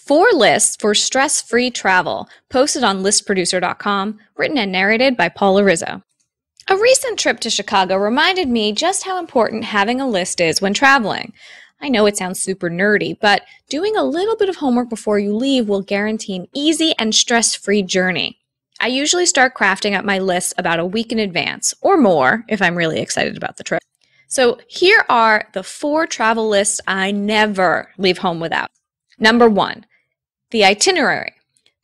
4 lists for stress-free travel, posted on listproducer.com, written and narrated by Paula Rizzo. A recent trip to Chicago reminded me just how important having a list is when traveling. I know it sounds super nerdy, but doing a little bit of homework before you leave will guarantee an easy and stress-free journey. I usually start crafting up my list about a week in advance, or more if I'm really excited about the trip. So here are the 4 travel lists I never leave home without. Number 1, the itinerary.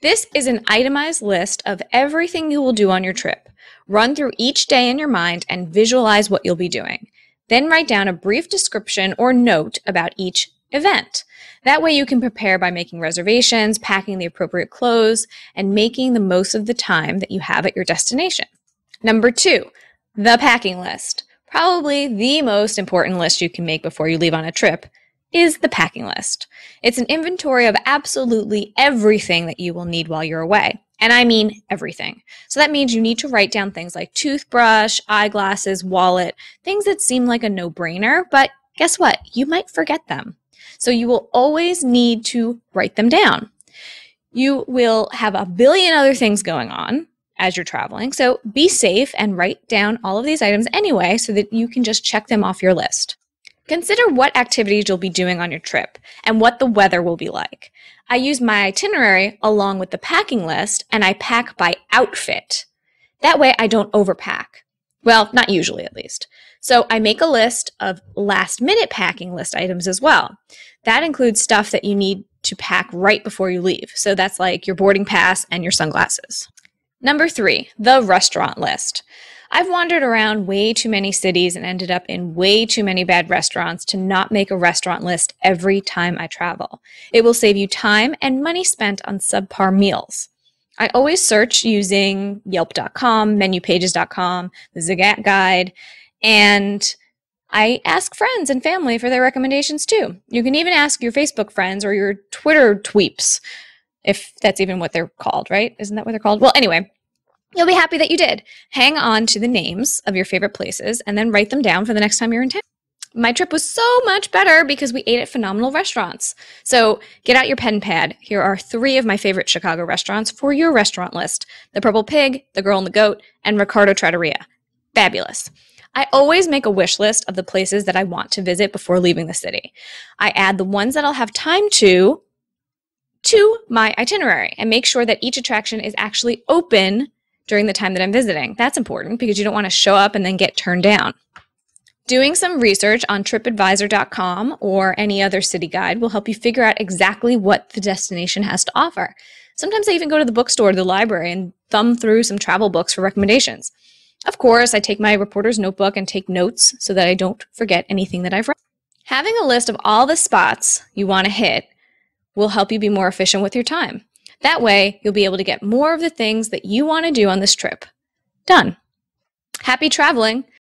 This is an itemized list of everything you will do on your trip. Run through each day in your mind and visualize what you'll be doing. Then write down a brief description or note about each event. That way you can prepare by making reservations, packing the appropriate clothes, and making the most of the time that you have at your destination. Number 2, the packing list. Probably the most important list you can make before you leave on a trip is the packing list. It's an inventory of absolutely everything that you will need while you're away. And I mean everything. So that means you need to write down things like toothbrush, eyeglasses, wallet, things that seem like a no-brainer, but guess what? You might forget them. So you will always need to write them down. You will have a billion other things going on as you're traveling, so be safe and write down all of these items anyway so that you can just check them off your list. Consider what activities you'll be doing on your trip and what the weather will be like. I use my itinerary along with the packing list, and I pack by outfit. That way I don't overpack. Well, not usually at least. So I make a list of last-minute packing list items as well. That includes stuff that you need to pack right before you leave. So that's like your boarding pass and your sunglasses. Number 3, the restaurant list. I've wandered around way too many cities and ended up in way too many bad restaurants to not make a restaurant list every time I travel. It will save you time and money spent on subpar meals. I always search using Yelp.com, MenuPages.com, the Zagat Guide, and I ask friends and family for their recommendations too. You can even ask your Facebook friends or your Twitter tweeps, if that's even what they're called, right? Isn't that what they're called? Well, anyway. You'll be happy that you did. Hang on to the names of your favorite places and then write them down for the next time you're in town. My trip was so much better because we ate at phenomenal restaurants. So get out your pen pad. Here are 3 of my favorite Chicago restaurants for your restaurant list: The Purple Pig, The Girl and the Goat, and Riccardo Trattoria. Fabulous. I always make a wish list of the places that I want to visit before leaving the city. I add the ones that I'll have time to my itinerary and make sure that each attraction is actually open during the time that I'm visiting. That's important because you don't want to show up and then get turned down. Doing some research on TripAdvisor.com or any other city guide will help you figure out exactly what the destination has to offer. Sometimes I even go to the bookstore or the library and thumb through some travel books for recommendations. Of course, I take my reporter's notebook and take notes so that I don't forget anything that I've read. Having a list of all the spots you want to hit will help you be more efficient with your time. That way, you'll be able to get more of the things that you want to do on this trip done. Happy traveling!